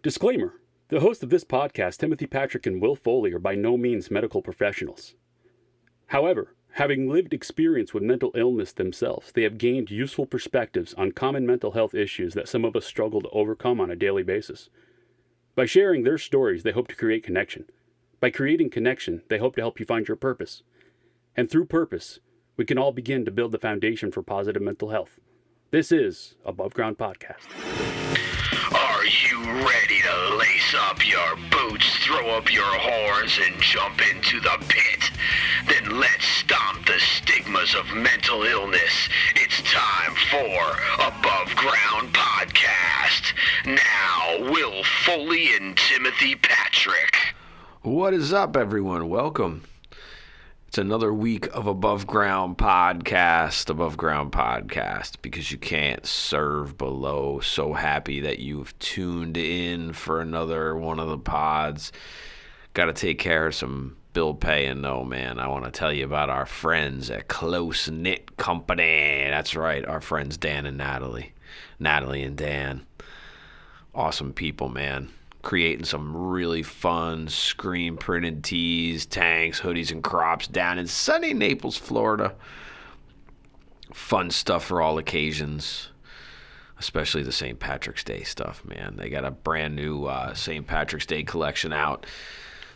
Disclaimer: the hosts of this podcast, Timothy Patrick and Will Foley, are by no means medical professionals. However, having lived experience with mental illness themselves, they have gained useful perspectives on common mental health issues that some of us struggle to overcome on a daily basis. By sharing their stories, they hope to create connection. By creating connection, they hope to help you find your purpose. And through purpose, we can all begin to build the foundation for positive mental health. This is Above Ground Podcast. Are you ready to lace up your boots, throw up your horns, and jump into the pit? Then let's stomp the stigmas of mental illness. It's time for Above Ground Podcast. Now, Will Foley and Timothy Patrick. What is up, everyone? Welcome. It's another week of Above Ground Podcast, because you can't serve below. So happy that you've tuned in for another one of the pods. Got to take care of some bill paying, though, man. I want to tell you about our friends at Close Knit Company. That's right, our friends Dan and Natalie. Natalie and Dan. Awesome people, man. Creating some really fun screen printed tees, tanks, hoodies, and crops down in sunny Naples, Florida. Fun stuff for all occasions, especially the St. Patrick's Day stuff, man. They got a brand new St. Patrick's Day collection out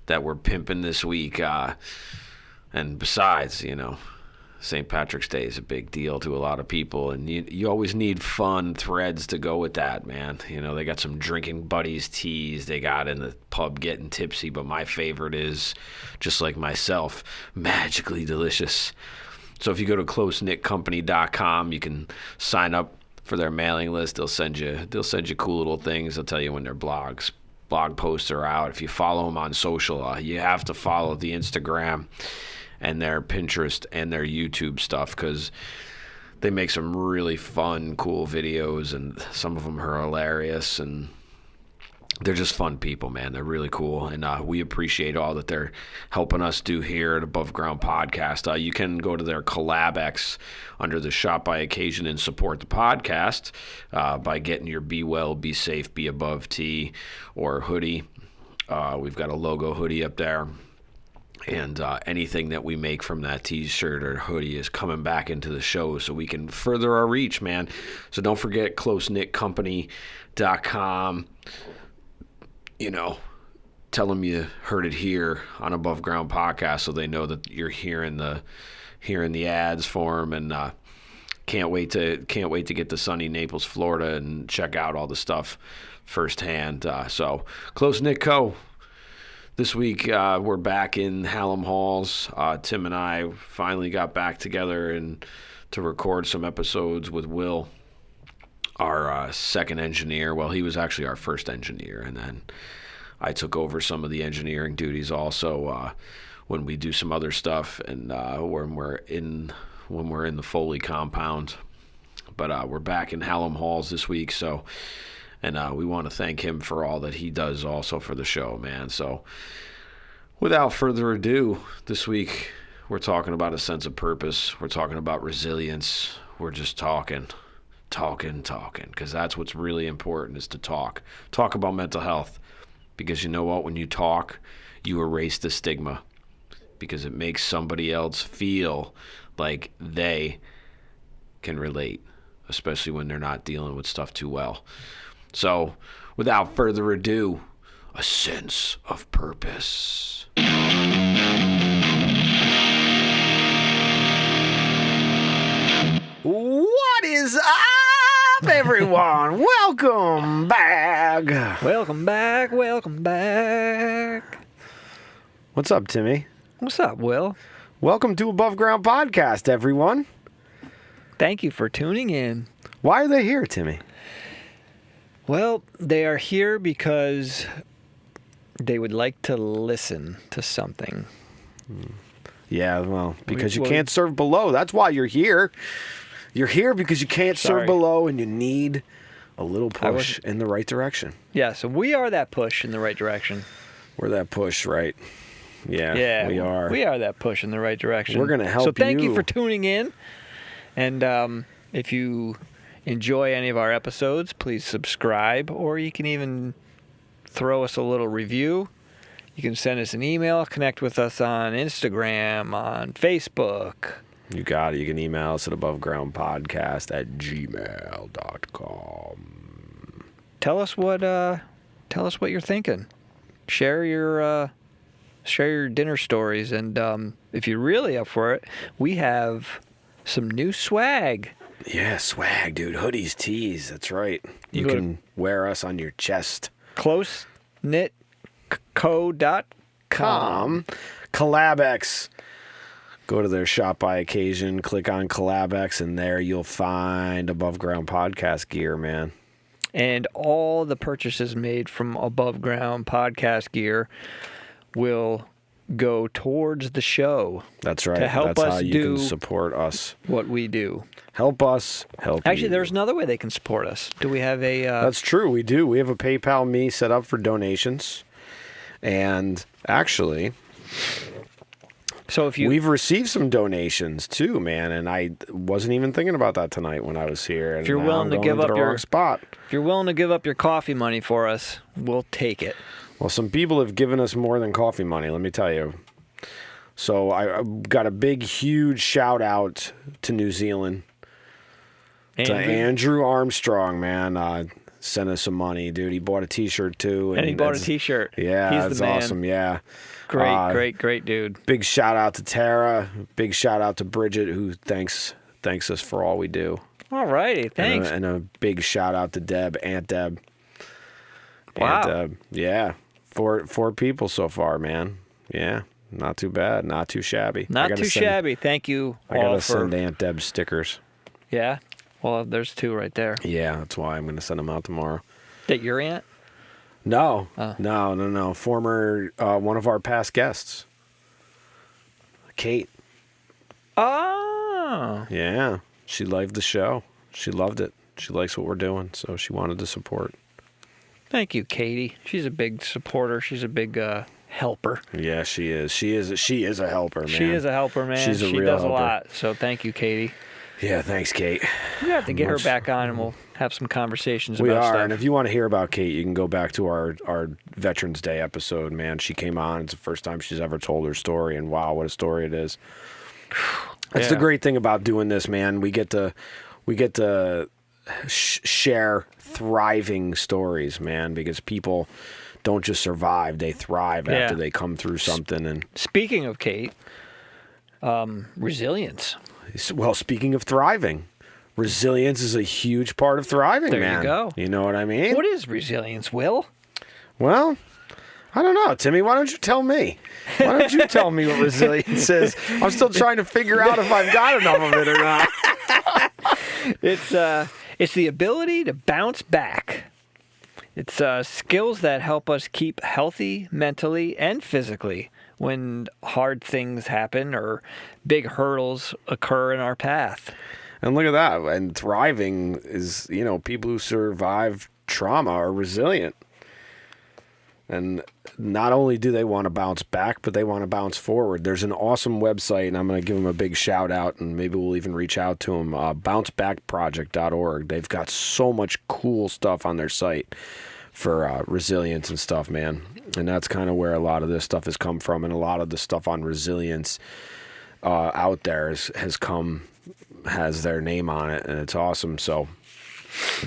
that we're pimping this week. And besides, St. Patrick's Day is a big deal to a lot of people, and you always need fun threads to go with that, man. They got some drinking buddies tees they got in the pub getting tipsy, but my favorite is, just like myself, magically delicious. So if you go to closeknitcompany.com, you can sign up for their mailing list. They'll send you cool little things. They'll tell you when their blog posts are out. If you follow them on social, you have to follow the Instagram and their Pinterest and their YouTube stuff, because they make some really fun, cool videos, and some of them are hilarious, and they're just fun people, man. They're really cool, and we appreciate all that they're helping us do here at Above Ground Podcast. You can go to their CollabX under the Shop by Occasion and support the podcast by getting your Be Well, Be Safe, Be Above tee or hoodie. We've got a logo hoodie up there. And anything that we make from that t-shirt or hoodie is coming back into the show so we can further our reach, man. So don't forget closeknitcompany.com. Tell them you heard it here on Above Ground Podcast so they know that you're hearing the ads for them, and can't wait to get to sunny Naples, Florida, and check out all the stuff firsthand. So Close Knit Co. This week, we're back in Hallam Halls. Tim and I finally got back together and to record some episodes with Will, our second engineer. Well, he was actually our first engineer, and then I took over some of the engineering duties also when we do some other stuff, and when we're in the Foley compound. But we're back in Hallam Halls this week, so. And we want to thank him for all that he does also for the show, man. So without further ado, this week we're talking about a sense of purpose. We're talking about resilience. We're just talking, because that's what's really important, is to talk. Talk about mental health, because you know what? When you talk, you erase the stigma, because it makes somebody else feel like they can relate, especially when they're not dealing with stuff too well. So, without further ado, a sense of purpose. What is up, everyone? Welcome back. Welcome back. What's up, Timmy? What's up, Will? Welcome to Above Ground Podcast, everyone. Thank you for tuning in. Why are they here, Timmy? Well, they are here because they would like to listen to something. Yeah, well, because you can't serve below. That's why you're here. You're here because you can't serve below, and you need a little push in the right direction. Yeah, so we are that push in the right direction. We're that push, right? Yeah, we are. We are that push in the right direction. We're going to help you. So thank you for tuning in. And if you enjoy any of our episodes, please subscribe, or you can even throw us a little review. You can send us an email, connect with us on Instagram, on Facebook. You got it. You can email us at abovegroundpodcast@gmail.com. Tell us what you're thinking. Share your dinner stories, and if you're really up for it, we have some new swag. Yeah, swag, dude. Hoodies, tees. That's right. You can wear us on your chest. CloseKnitCo.com. CollabX. Go to their shop by occasion, click on CollabX, and there you'll find Above Ground Podcast gear, man. And all the purchases made from Above Ground Podcast gear will go towards the show. That's right. To help That's us how you do can support us. What we do. Help us, help Actually, you. there's another way they can support us. Do we have a... That's true, we do. We have a PayPal Me set up for donations. And actually... So if you... We've received some donations too, man, and I wasn't even thinking about that tonight when I was here. And if you're willing to give up your wrong spot. If you're willing to give up your coffee money for us, we'll take it. Well, some people have given us more than coffee money, let me tell you. So I got a big, huge shout out to New Zealand. To Andrew Armstrong, man. Sent us some money, dude. He bought a T-shirt too. And he bought a T-shirt. Yeah, He's that's the man. awesome. Yeah. Great dude. Big shout out to Tara. Big shout out to Bridget, who thanks us for all we do. All righty, thanks. And a big shout out to Deb, Aunt Deb. Wow. Aunt Deb. Yeah. Four people so far, man. Yeah. Not too bad. Not too shabby. Not too shabby. Thank you all I gotta for... send Aunt Deb stickers. Yeah? Well, there's 2 right there. Yeah, that's why I'm going to send them out tomorrow. That your aunt? No. No. Former, one of our past guests. Kate. Oh. Yeah. She liked the show. She loved it. She likes what we're doing, so she wanted to support. Thank you, Katie. She's a big supporter. She's a big helper. Yeah, she is. She is a helper, man. She is a helper, man. She's a she real does helper. a lot. So thank you, Katie. Yeah, thanks, Kate. We have to get her back on, and we'll have some conversations We about are, stuff. and if you want to hear about Kate, you can go back to our Veterans Day episode, man. She came on. It's the first time she's ever told her story, and wow, what a story it is. That's the great thing about doing this, man. We get to share thriving stories, man, because people don't just survive, they thrive after they come through something. And speaking of Kate, resilience. Well, speaking of thriving, resilience is a huge part of thriving, there man. You go. You know what I mean? What is resilience, Will? Well, I don't know, Timmy. Why don't you tell me? Why don't you tell me what resilience is? I'm still trying to figure out if I've got enough of it or not. It's the ability to bounce back. It's skills that help us keep healthy mentally and physically when hard things happen or big hurdles occur in our path. And look at that. And thriving is, people who survive trauma are resilient. And not only do they want to bounce back, but they want to bounce forward. There's an awesome website, and I'm going to give them a big shout out, and maybe we'll even reach out to them, bouncebackproject.org. They've got so much cool stuff on their site for resilience and stuff, man. And that's kind of where a lot of this stuff has come from, and a lot of the stuff on resilience out there has their name on it, and it's awesome. So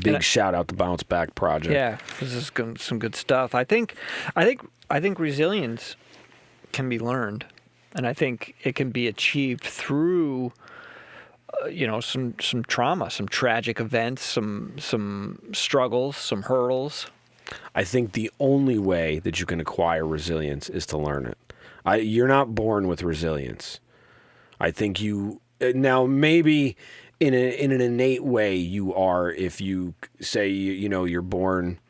big shout out to Bounce Back Project. Yeah, this is some good stuff. I think resilience can be learned, and I think it can be achieved through some trauma, some tragic events, some struggles, some hurdles. I think the only way that you can acquire resilience is to learn it. You're not born with resilience. I think now maybe in an innate way you are, if you say you're born,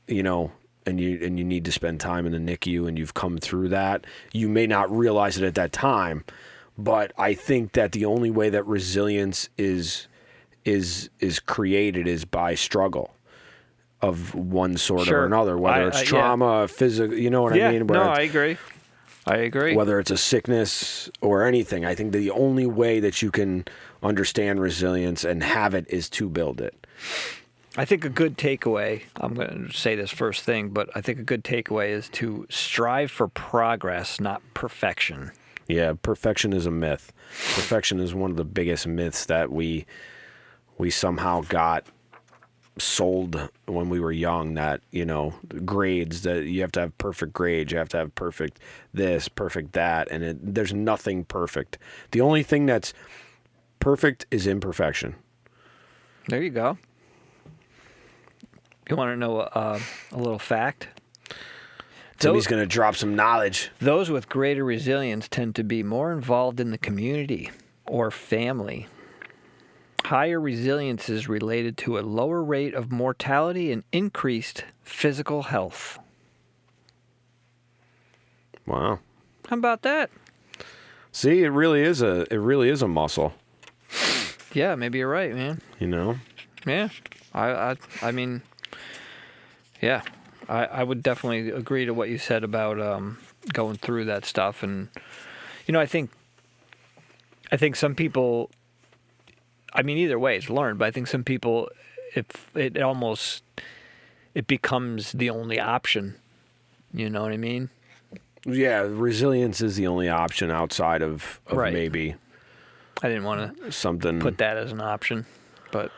and you need to spend time in the NICU and you've come through that, you may not realize it at that time. But I think that the only way that resilience is created is by struggle of one sort or another, whether it's trauma, physical, you know what I mean? I agree. Whether it's a sickness or anything, I think the only way that you can understand resilience and have it is to build it. I think a good takeaway, I'm going to say this first thing, but I think a good takeaway is to strive for progress, not perfection. Yeah, perfection is a myth. Perfection is one of the biggest myths that we somehow got sold when we were young, that, you know, grades, that you have to have perfect grades, you have to have perfect this, perfect that, and there's nothing perfect. The only thing that's perfect is imperfection. There you go. You want to know a little fact? Timmy's going to drop some knowledge. Those with greater resilience tend to be more involved in the community or family. Higher resilience is related to a lower rate of mortality and increased physical health. Wow. How about that? See, it really is a muscle, Yeah, maybe you're right, man. you know? Yeah, I mean, yeah, I would definitely agree to what you said about going through that stuff, and you know, I think some people, I mean, either way, it's learned, but I think some people, if it becomes the only option. You know what I mean? Yeah, resilience is the only option outside of Right. maybe I didn't want to something. put that as an option, but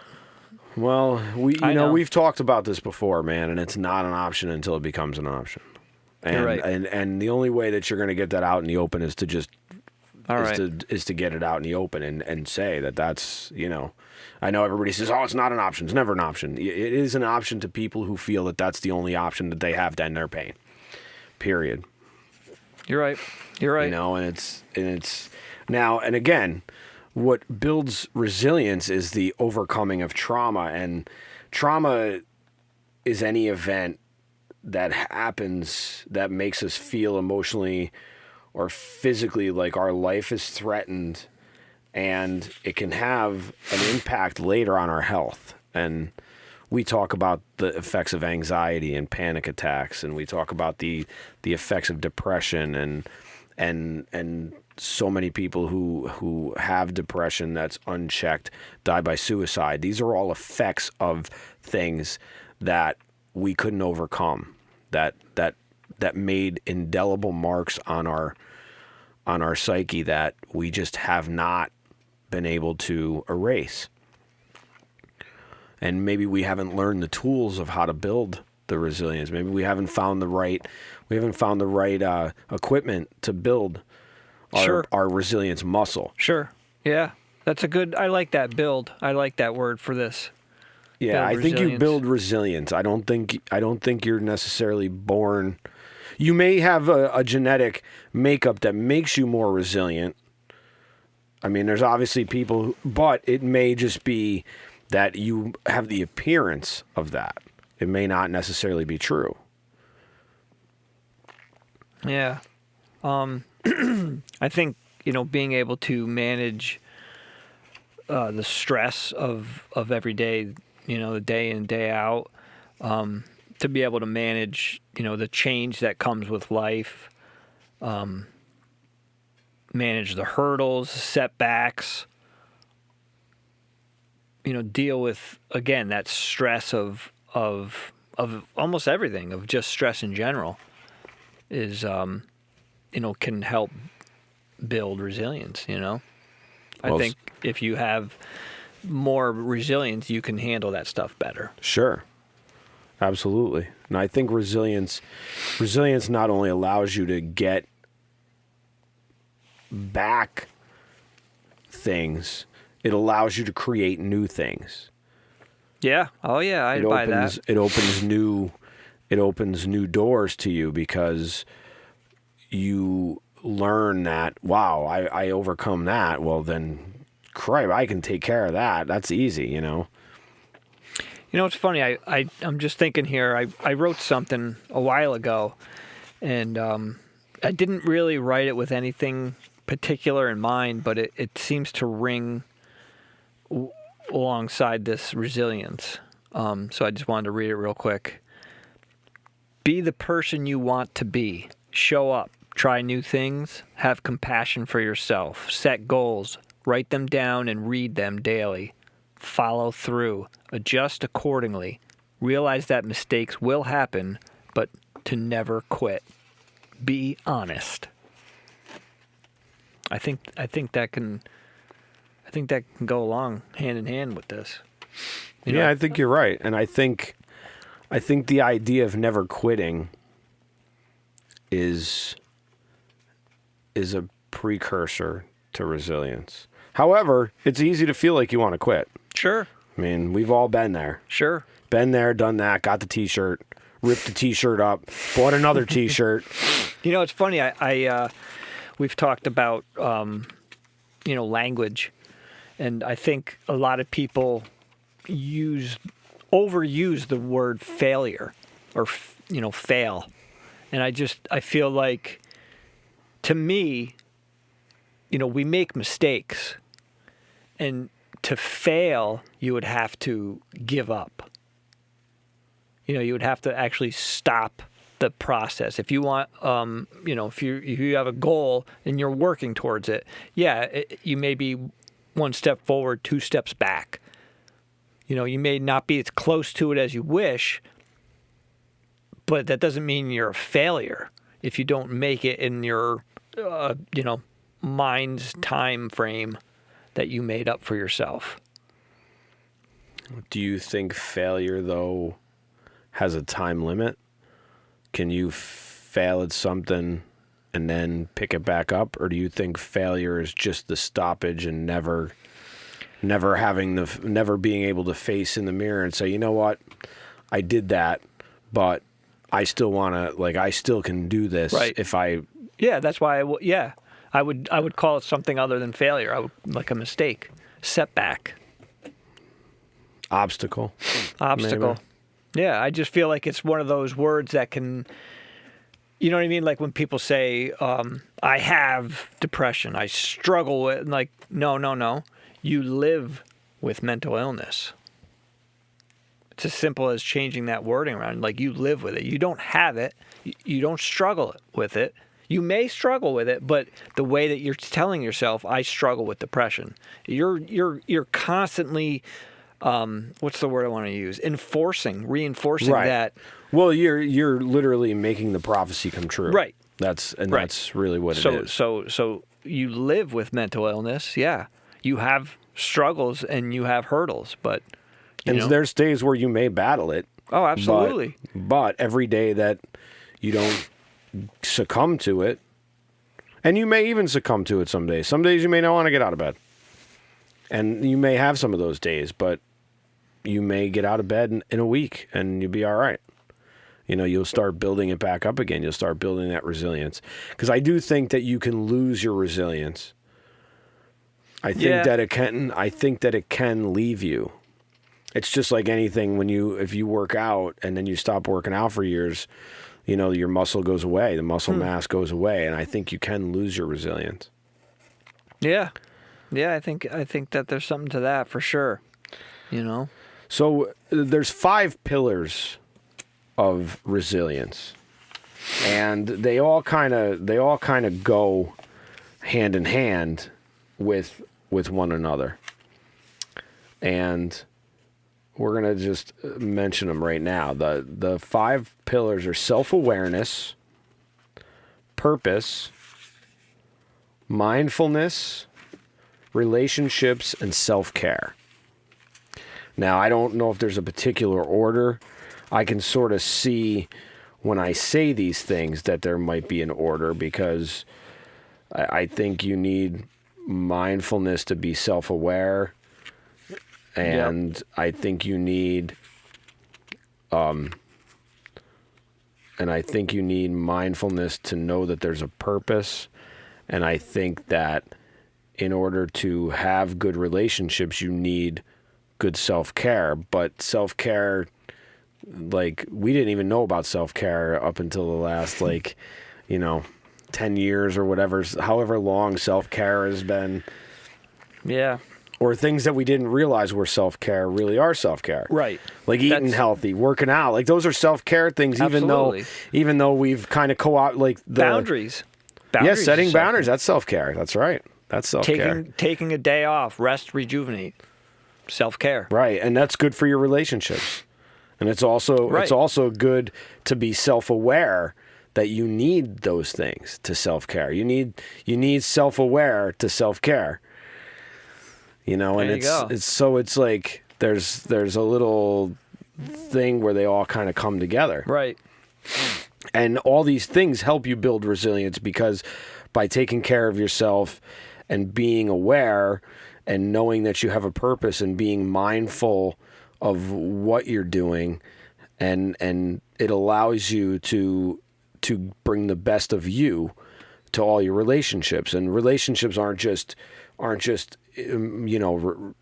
Well, I know. we've talked about this before, man, and it's not an option until it becomes an option. And You're right. and the only way that you're going to get that out in the open is to just all is right. to get it out in the open and say that's, you know, I know everybody says, oh, it's not an option. It's never an option. It is an option to people who feel that that's the only option that they have to end their pain. Period. You're right. You're right. You know, and it's now, and again, what builds resilience is the overcoming of trauma, and trauma is any event that happens that makes us feel emotionally or physically like our life is threatened, and it can have an impact later on our health. And we talk about the effects of anxiety and panic attacks, and we talk about the effects of depression, and so many people who have depression that's unchecked die by suicide. These are all effects of things that we couldn't overcome, that made indelible marks on our psyche that we just have not been able to erase. And maybe we haven't learned the tools of how to build the resilience. Maybe we haven't found the right equipment to build our resilience muscle. Sure. Yeah. That's a good, I like that build. I like that word for this. Yeah, Build I think you resilience. build resilience. I don't think you're necessarily born. You may have a genetic makeup that makes you more resilient. I mean, there's obviously people, but it may just be that you have the appearance of that. It may not necessarily be true. Yeah. I think, you know, being able to manage the stress of every day, you know, the day in, day out, to be able to manage, you know, the change that comes with life, manage the hurdles, setbacks, you know, deal with, again, that stress of almost everything, of just stress in general, is, you know, can help build resilience, you know? Well, I think if you have more resilience, you can handle that stuff better. Sure. Absolutely. And I think resilience not only allows you to get back things, it allows you to create new things. Yeah. Oh yeah, I'd buy that. It opens new doors to you, because you learn that, wow, I overcome that. Well, then, crap, I can take care of that. That's easy, you know. You know, it's funny. I'm just thinking here. I wrote something a while ago, and I didn't really write it with anything particular in mind, but it seems to ring alongside this resilience. So I just wanted to read it real quick. Be the person you want to be. Show up. Try new things. Have compassion for yourself. Set goals. Write them down and read them daily. follow through, adjust accordingly, realize that mistakes will happen, but to never quit. Be honest. I think that can go along hand in hand with this. You know? I think you're right, and I think the idea of never quitting is a precursor to resilience. However, it's easy to feel like you want to quit. Sure. I mean, we've all been there. Sure. Been there, done that, got the T-shirt, ripped the T-shirt up, bought another T-shirt. You know, it's funny. We've talked about language, and I think a lot of people overuse the word failure or fail, and I feel like, to me, we make mistakes, and to fail, you would have to give up. You would have to actually stop the process. If you want, if you have a goal and you're working towards it, you may be one step forward, two steps back. You may not be as close to it as you wish, but that doesn't mean you're a failure if you don't make it in your, mind's time frame that you made up for yourself. Do you think failure, though, has a time limit? Can you fail at something and then pick it back up, or do you think failure is just the stoppage and never being able to face in the mirror and say, you know what, I did that, but I still want to, I still can do this, right? If I that's why I would call it something other than failure. like a mistake, setback, obstacle. Maybe. Yeah, I just feel like it's one of those words that can, you know what I mean? Like when people say, I have depression, I struggle with, no. You live with mental illness. It's as simple as changing that wording around. You live with it. You don't have it. You don't struggle with it. You may struggle with it, but the way that you're telling yourself, I struggle with depression, you're constantly, what's the word I want to use? Reinforcing right. that. Well, you're literally making the prophecy come true. Right. That's really what it is. So you live with mental illness. Yeah. You have struggles and you have hurdles, but there's days where you may battle it. Oh, absolutely. But every day that you don't succumb to it, and you may even succumb to it some days. Some days you may not want to get out of bed. And you may have some of those days, but you may get out of bed in a week and you'll be all right. You'll start building it back up again. You'll start building that resilience. Because I do think that you can lose your resilience. I think that it can leave you. It's just like anything if you work out and then you stop working out for years, your muscle goes away, the muscle mass goes away, and I think you can lose your resilience. Yeah. Yeah, I think that there's something to that for sure. So there's 5 pillars of resilience, and they all kind of go hand in hand with one another. And we're gonna just mention them right now. The 5 pillars are self-awareness, purpose, mindfulness, relationships, and self-care. Now, I don't know if there's a particular order. I can sort of see when I say these things that there might be an order, because I think you need mindfulness to be self-aware, and I think you need mindfulness to know that there's a purpose, and I think that in order to have good relationships, you need good self-care. But self-care, we didn't even know about self-care up until the last 10 years or whatever, however long self-care has been. Yeah. Or things that we didn't realize were self-care really are self-care. Right. Like eating healthy, working out. Those are self-care things, even though we've kind of boundaries. Yes, setting boundaries, that's self-care. That's right. That's self-care. Taking a day off, rest, rejuvenate. self-care. Right, and that's good for your relationships. And it's also good to be self-aware that you need those things to self-care. You need self-aware to self-care. You know, and it's like there's a little thing where they all kind of come together. Right. And all these things help you build resilience, because by taking care of yourself and being aware and knowing that you have a purpose and being mindful of what you're doing, and it allows you to bring the best of you to all your relationships. And relationships aren't just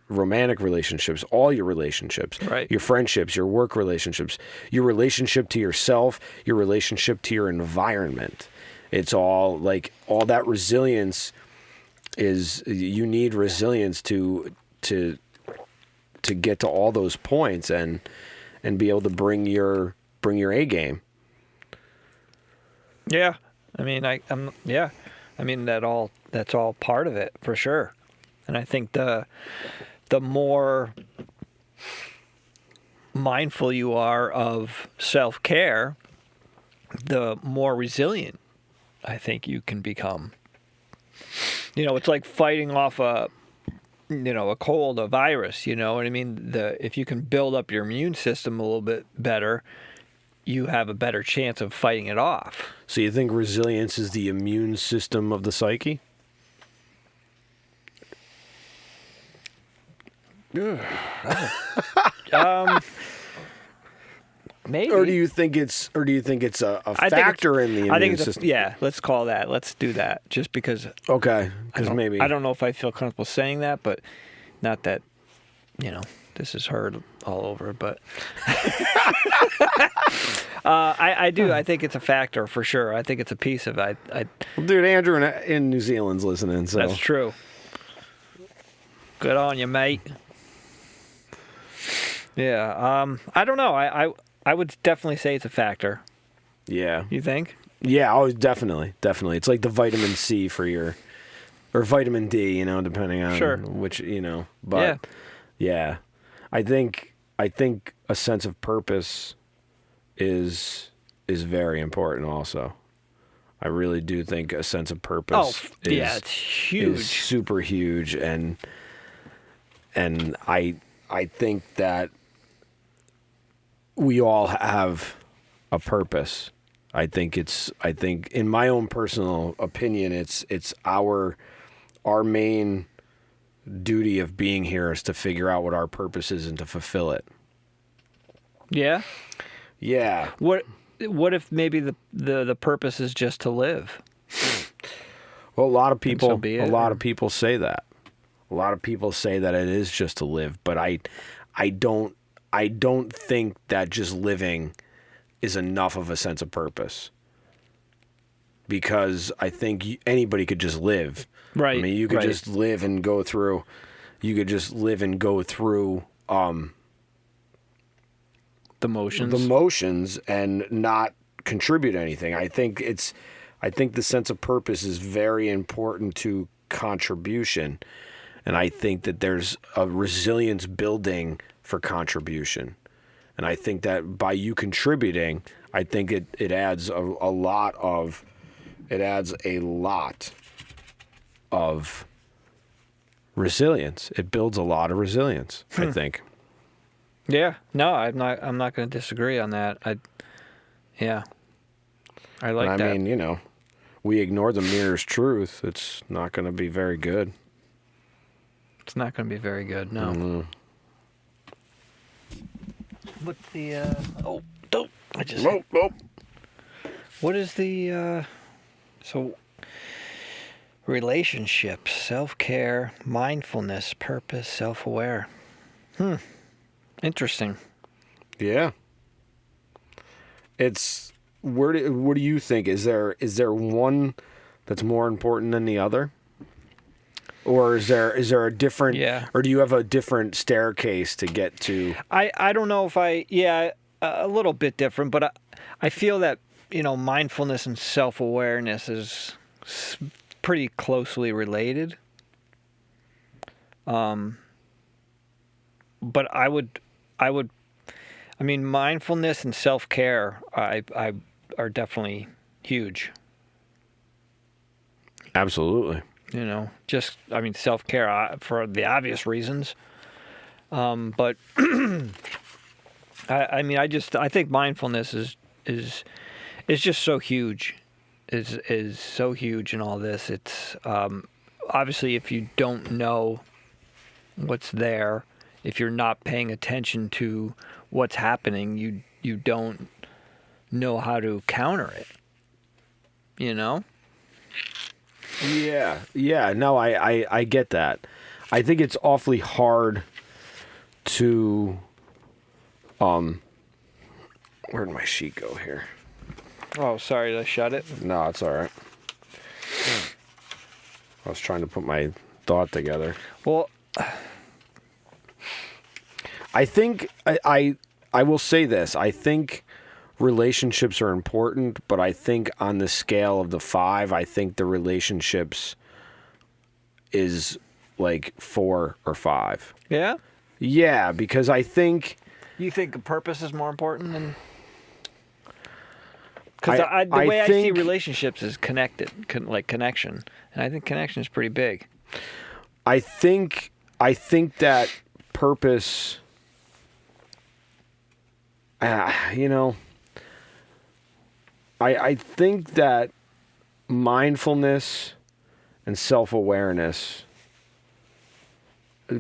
romantic relationships, all your relationships, right. Your friendships, your work relationships, your relationship to yourself, your relationship to your environment. It's all like, all that resilience is, you need resilience to get to all those points and be able to bring your A game. Yeah. I mean, that's all part of it, for sure. And I think the more mindful you are of self-care, the more resilient I think you can become. You know, it's like fighting off a cold, a virus, you know what I mean? If you can build up your immune system a little bit better, you have a better chance of fighting it off. So you think resilience is the immune system of the psyche? Maybe. Or do you think it's a factor in the immune system? Yeah, let's call that. Let's do that. Just because. Okay, because maybe I don't know if I feel comfortable saying that, but not that, this is heard all over. But I do. I think it's a factor for sure. I think it's a piece of it. Dude, Andrew in New Zealand's listening. So that's true. Good on you, mate. Yeah. I don't know. I would definitely say it's a factor. Yeah. You think? Yeah. Oh, definitely. It's like the vitamin C or vitamin D, depending on which, But yeah. I think a sense of purpose is very important also. I really do think a sense of purpose it's huge. Is super huge, and I think that we all have a purpose. I think in my own personal opinion, it's our main duty of being here is to figure out what our purpose is and to fulfill it. Yeah. Yeah. What if maybe the purpose is just to live? Well, a lot of people say that. A lot of people say that it is just to live, but I don't think that just living is enough of a sense of purpose. Because I think anybody could just live. Right. I mean, you could just live and go through. You could just live and go through the motions. The motions and not contribute anything. I think the sense of purpose is very important to contribution, and I think that there's a resilience building for contribution, and I think that by you contributing, I think it adds a lot of resilience. It builds a lot of resilience, I think. Yeah. No, I'm not going to disagree on that. I like that. I mean, we ignore the mirror's truth. It's not going to be very good. It's not going to be very good. No. Mm-hmm. What's the I just Nope. What is the relationships, self-care, mindfulness, purpose, self-aware. Interesting. Yeah. It's what do you think? Is there one that's more important than the other? Or is there a different or do you have a different staircase to get to? I don't know if a little bit different, but I feel that, mindfulness and self-awareness is pretty closely related. but I mean, mindfulness and self-care, I are definitely huge. Absolutely. You know, just, I mean, self-care for the obvious reasons. But I mean, I think mindfulness is just so huge. Is so huge in all this. It's obviously, if you don't know what's there, if you're not paying attention to what's happening, you don't know how to counter it. You know? Yeah. No, I get that. I think it's awfully hard to where'd my sheet go here? Oh, sorry, did I shut it? No, it's all right. I was trying to put my thought together. Well, I think I will say this. I think relationships are important, but I think on the scale of the 5, I think the relationships is like 4 or 5. yeah? Yeah, because I think You think a purpose is more important than... Because I the way I see think- relationships is connected, like connection. And I think connection is pretty big. I think that purpose, you know, I think that mindfulness and self-awareness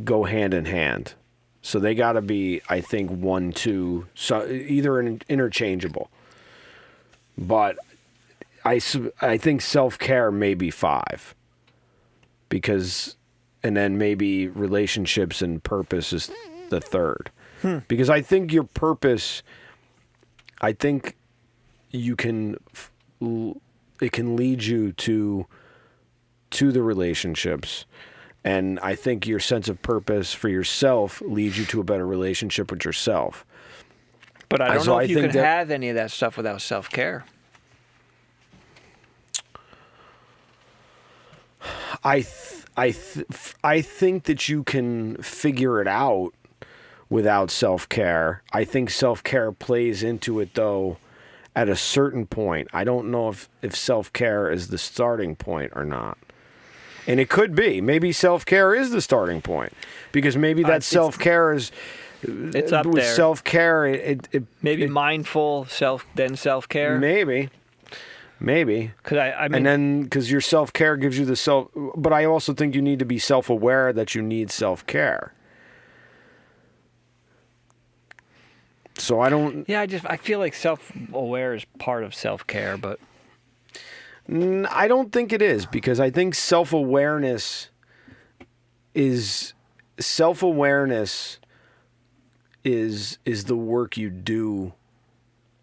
go hand in hand. So they got to be, I think, 1, 2, so either interchangeable. But I think self-care may be 5. Because, and then maybe relationships and purpose is the 3rd. Because I think your purpose, I think you can, it can lead you to the relationships. And I think your sense of purpose for yourself leads you to a better relationship with yourself. But I don't So know I if you think can that- have any of that stuff without self-care. I think that you can figure it out without self-care. I think self-care plays into it, though, at a certain point. I don't know if self-care is the starting point or not. And it could be. Maybe self-care is the starting point. Because maybe that self-care is... It's up with there. self-care, it Maybe mindful then self-care. Maybe. Because I mean, And then, because your self-care gives you the self... But I also think you need to be self-aware that you need self-care. So I don't... yeah, I feel like self-aware is part of self-care, but I don't think it is, because I think self-awareness is... Self-awareness is the work you do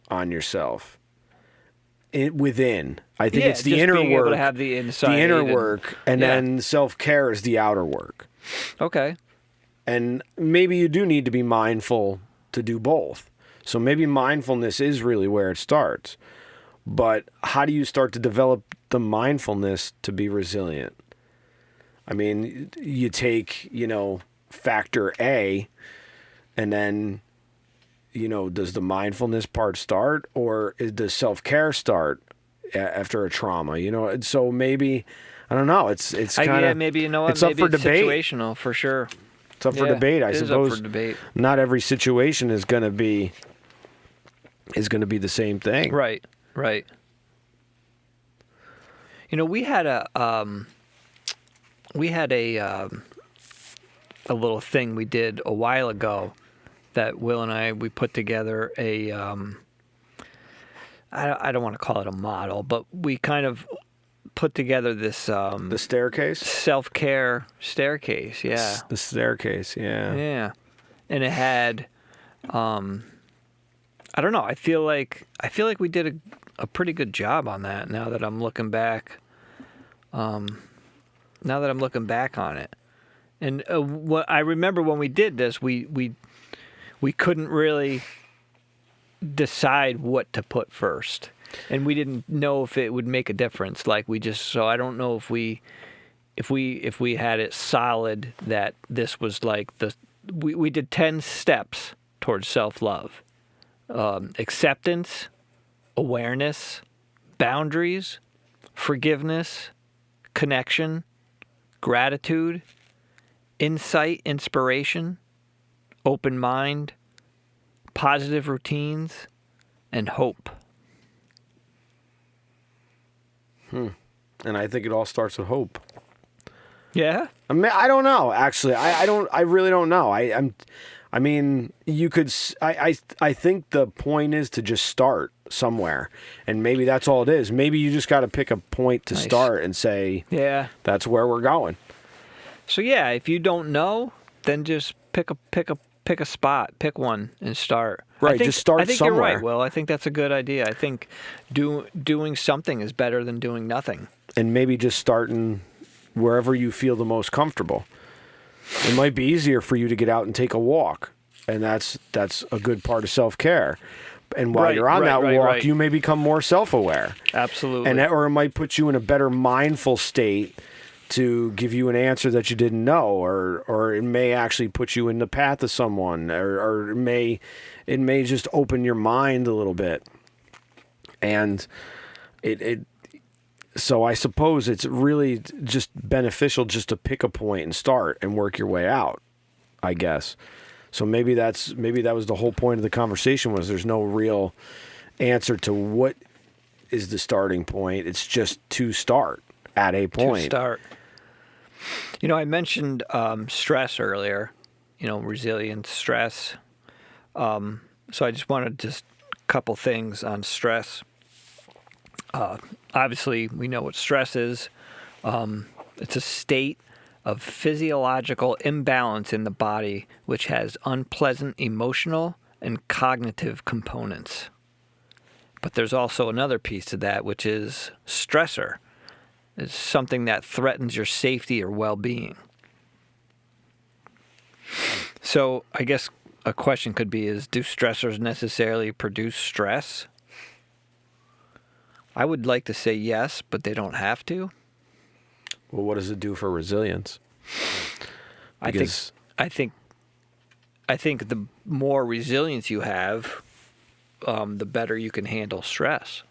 on yourself. Within. I think it's the just inner being work. able to have the inside. The inner and- work, and yeah. then self-care is the outer work. Okay. And maybe you do need to be mindful to do both. So maybe mindfulness is really where it starts. But how do you start to develop the mindfulness to be resilient? I mean, you take, factor A, and then, does the mindfulness part start, or does self-care start after a trauma? And so maybe, I don't know. It's kind of maybe you know what? It's up Maybe for it's debate. situational for sure. It's up for Yeah, debate. I it is suppose up for debate. not every situation is going to be the same thing. Right. We had a little thing we did a while ago that Will and we put together a I don't want to call it a model, but we kind of put together this The staircase? self-care staircase. Yeah. The staircase, yeah. Yeah. And it had I don't know, I feel like we did a pretty good job on that now that I'm looking back. On it. And what I remember when we did this, we couldn't really decide what to put first. And we didn't know if it would make a difference. So I don't know if we had it solid that this was like we did 10 steps towards self-love. Acceptance, awareness, boundaries, forgiveness, connection, gratitude, insight, inspiration, open mind, positive routines, and hope. And I think it all starts with hope. Yeah? I mean, I don't know. Actually, I really don't know. I mean, you could. I think the point is to just start somewhere, and maybe that's all it is. Maybe you just got to pick a point to start and say, Yeah. that's where we're going. So yeah, if you don't know, then just pick a spot, pick one, and start. Right, just start I think somewhere. You're right, Will. I think that's a good idea. I think doing something is better than doing nothing. And maybe just starting wherever you feel the most comfortable. It might be easier for you to get out and take a walk, and that's a good part of self-care. And while you're on that walk, you may become more self-aware. Absolutely. Or it might put you in a better mindful state to give you an answer that you didn't know, or it may actually put you in the path of someone, or it may just open your mind a little bit. And so I suppose it's really just beneficial just to pick a point and start and work your way out, I guess. So maybe that was the whole point of the conversation, was there's no real answer to what is the starting point. It's just to start at a point. To start. I mentioned stress earlier, resilience, stress. So I just wanted a couple things on stress. Obviously, we know what stress is. It's a state of physiological imbalance in the body which has unpleasant emotional and cognitive components. But there's also another piece to that, which is stressor. It's something that threatens your safety or well-being. So I guess a question could be, do stressors necessarily produce stress? I would like to say yes, but they don't have to. Well, what does it do for resilience? I think the more resilience you have, the better you can handle stress.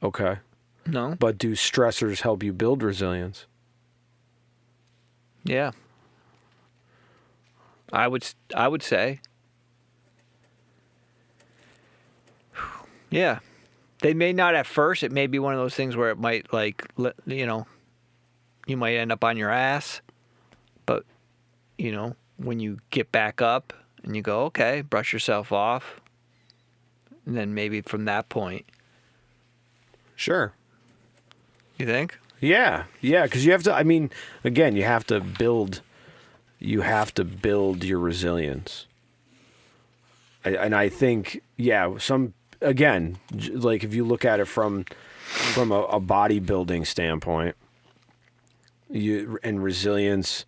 Okay. No? But do stressors help you build resilience? Yeah. I would say. Yeah. They may not at first. It may be one of those things where it might, you might end up on your ass. But, when you get back up and you go, okay, brush yourself off. And then maybe from that point. Sure. You think? Yeah, because you have to. I mean, again, you have to build your resilience. And I think, again, like if you look at it from a bodybuilding standpoint, and resilience,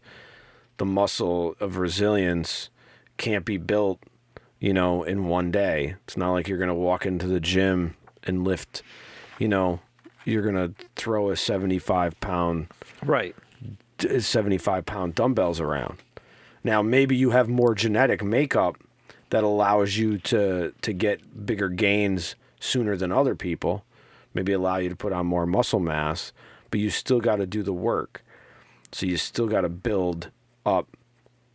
the muscle of resilience can't be built, in one day. It's not like you're going to walk into the gym and lift. You're going to throw a 75-pound dumbbells around. Now, maybe you have more genetic makeup that allows you to get bigger gains sooner than other people, maybe allow you to put on more muscle mass, but you still got to do the work. So you still got to build up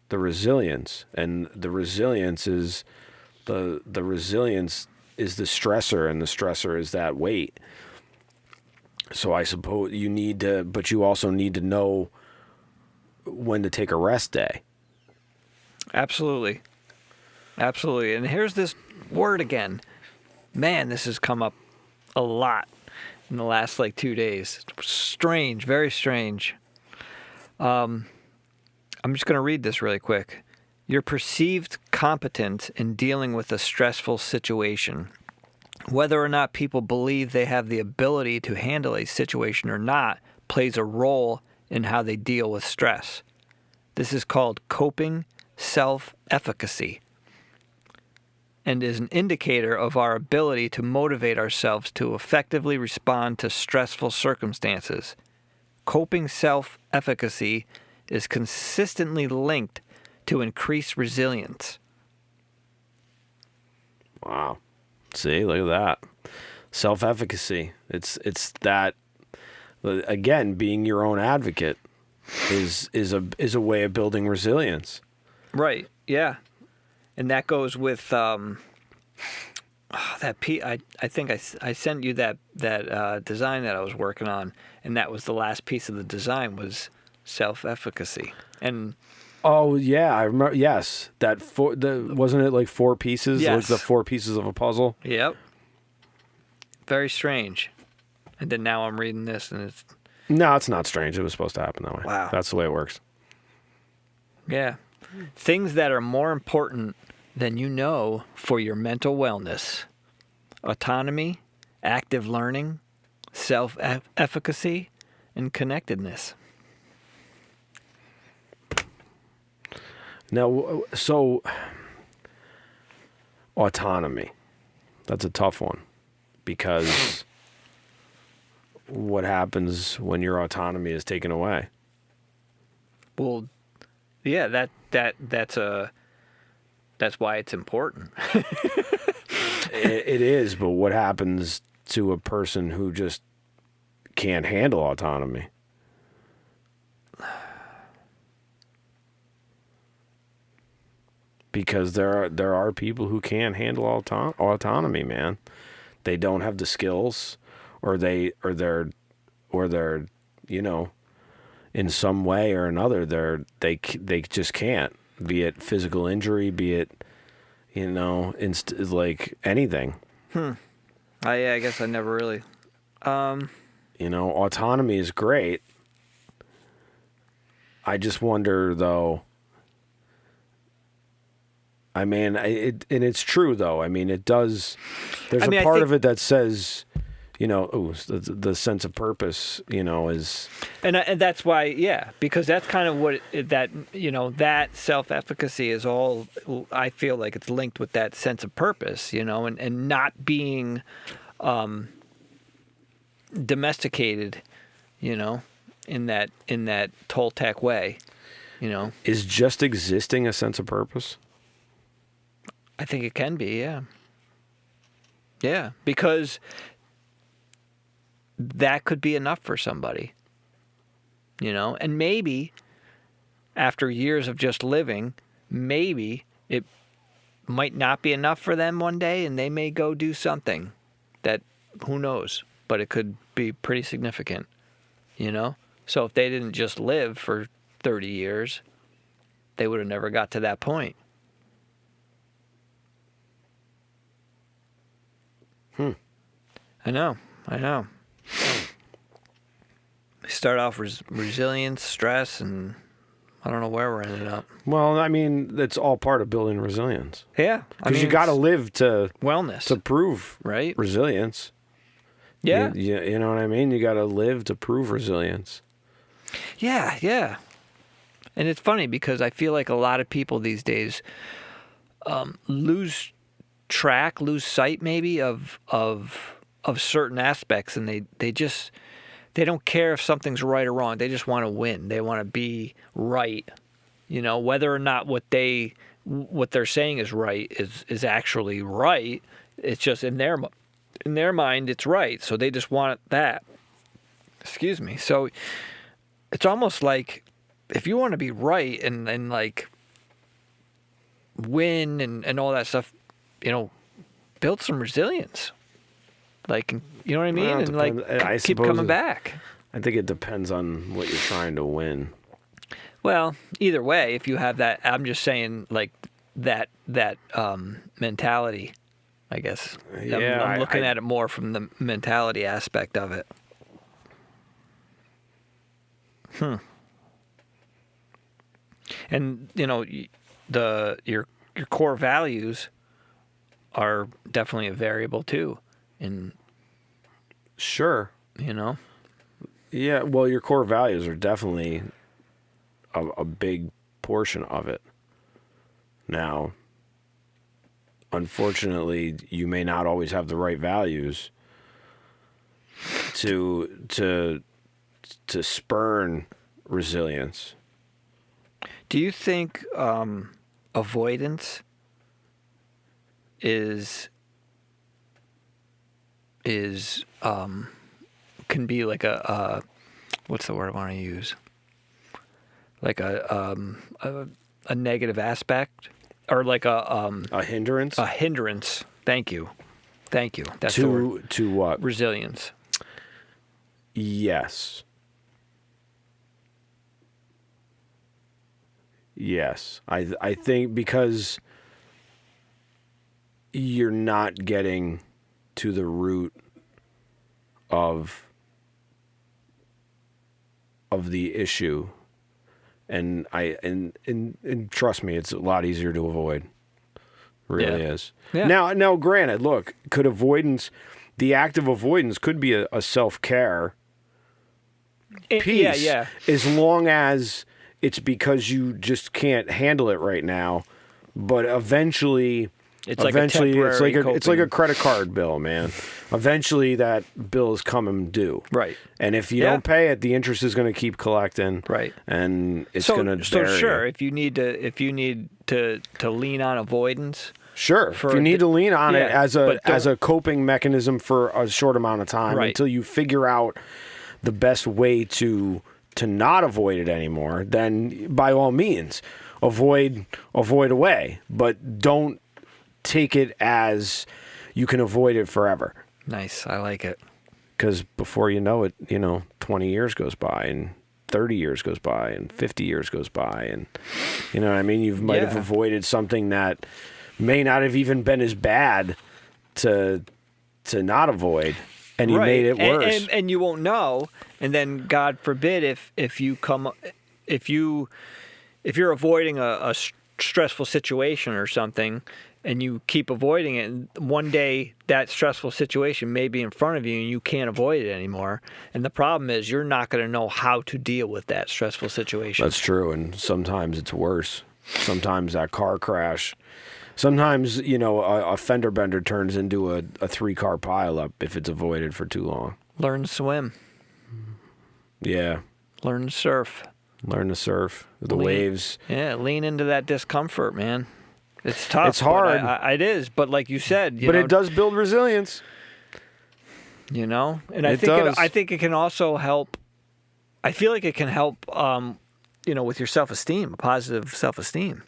the resilience, and the resilience is the stressor, and the stressor is that weight. So I suppose but you also need to know when to take a rest day. Absolutely. Absolutely. And here's this word again. Man, this has come up a lot in the last 2 days. Strange, very strange. I'm just going to read this really quick. Your perceived competence in dealing with a stressful situation. Whether or not people believe they have the ability to handle a situation or not plays a role in how they deal with stress. This is called coping self-efficacy and is an indicator of our ability to motivate ourselves to effectively respond to stressful circumstances. coping self-efficacy is consistently linked to increased resilience. Wow. See, look at that. Self-efficacy. It's that, again, being your own advocate is a way of building resilience. Right. Yeah. And that goes with that I think I sent you that design that I was working on, and that was the last piece of the design was self-efficacy. And oh yeah, I remember. Yes, wasn't it like 4 pieces? Yes. Like the 4 pieces of a puzzle. yep. Very strange. And then now I'm reading this, and it's No, it's not strange. It was supposed to happen that way. Wow. That's the way it works. yeah, things that are more important than you know for your mental wellness: autonomy, active learning, self-efficacy, and connectedness. Now, so autonomy. That's a tough one because what happens when your autonomy is taken away? Well, yeah, that's why it's important. It is, but what happens to a person who just can't handle autonomy? Because there are people who can't handle autonomy, man. They don't have the skills, or they're in some way or another they just can't. Be it physical injury, be it like anything. I guess I never really. Autonomy is great. I just wonder, though. I mean, and it's true, though. I mean, it does. There's a part of it that says, the sense of purpose, is. And that's why, yeah, because that's kind of what that self-efficacy is all. I feel like it's linked with that sense of purpose, and not being domesticated, in that Toltec way, Is just existing a sense of purpose? I think it can be, yeah. Yeah, because that could be enough for somebody, and maybe after years of just living, maybe it might not be enough for them one day, and they may go do something that, who knows, but it could be pretty significant, So if they didn't just live for 30 years, they would have never got to that point. I know. We start off resilience, stress, and I don't know where we're ended up. Well, I mean, that's all part of building resilience. Yeah. Because you got to live to wellness to prove right? resilience. Yeah. You know what I mean? You got to live to prove resilience. Yeah. And it's funny because I feel like a lot of people these days lose sight maybe of certain aspects, and they don't care if something's right or wrong. They just want to win. They want to be right. Whether or not what they're saying is right is actually right. It's just in their mind it's right. So they just want that. Excuse me. So it's almost like if you want to be right and like win and all that stuff, build some resilience. Like, you know what I mean? Well, and like keep coming back. I think it depends on what you're trying to win. Well, either way, if you have that, I'm just saying like that mentality, I guess. Yeah, I'm looking at it more from the mentality aspect of it. And your core values are definitely a variable too. And sure. Yeah, well, your core values are definitely a big portion of it. Now, unfortunately, you may not always have the right values to to spurn resilience. Do you think avoidance is can be like a what's the word I want to use? Like a negative aspect, or like A hindrance? a hindrance. Thank you. That's the word. To what? Resilience. Yes. Yes. I think because you're not getting to the root of the issue, and trust me, it's a lot easier to avoid. Really is. Yeah. Now, granted, look, the act of avoidance could be a self-care piece. Yeah. As long as it's because you just can't handle it right now, but eventually It's like a it's temporary like a credit card bill, man. Eventually that bill is coming due. Right. And if you Yeah. don't pay it, the interest is going to keep collecting. Right. And it's going to bury you. sure, if you need to lean on avoidance. Sure. For if you need to lean on it yeah, as a coping mechanism for a short amount of time Right. until you figure out the best way to not avoid it anymore, then by all means avoid away, but don't take it as you can avoid it forever. Nice. I like it. Because before you know it, 20 years goes by and 30 years goes by and 50 years goes by, and you know what I mean? You might have Yeah. avoided something that may not have even been as bad to not avoid, and you made it worse. And you won't know. And then, God forbid, if you're avoiding a stressful situation or something, and you keep avoiding it, and one day that stressful situation may be in front of you and you can't avoid it anymore. And the problem is you're not going to know how to deal with that stressful situation. That's true, and sometimes it's worse. Sometimes that car crash. Sometimes, a fender bender turns into a 3-car pileup if it's avoided for too long. Learn to swim. Yeah. Learn to surf. Learn to surf. The Lean- waves. Yeah, lean into that discomfort, man. It's tough. It's hard. But it is. But like you said, But it does build resilience. And It does. I think it can also help. I feel like it can help, with your self-esteem, positive self-esteem.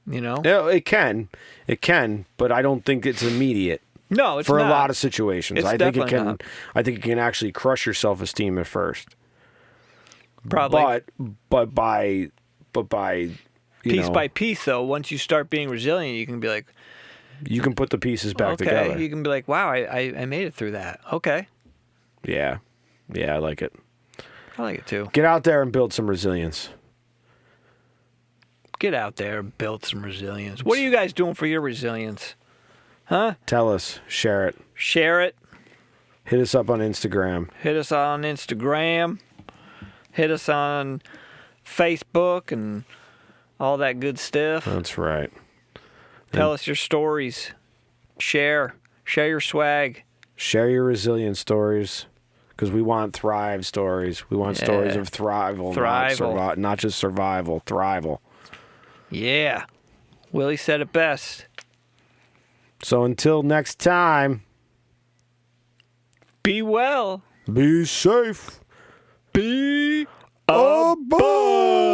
Yeah, it can, but I don't think it's immediate. No, it's for not. a lot of situations. It's I think it definitely can. not. I think it can actually crush your self-esteem at first. Probably. But by Piece by piece, though, once you start being resilient, you can be like, you can put the pieces back okay. together. You can be like, wow, I made it through that. Okay. Yeah, I like it. I like it too. Get out there and build some resilience. Get out there, build some resilience. What are you guys doing for your resilience? Huh? Tell us. Share it. Share it. Hit us up on Instagram. Hit us on Instagram. Hit us on Facebook and all that good stuff. That's right. Tell us your stories. Share your swag. Share your resilience stories, because we want thrive stories. We want stories of thrival, not just survival. Thrival. Yeah. Willie said it best. So until next time, Be well. be safe. Be Above.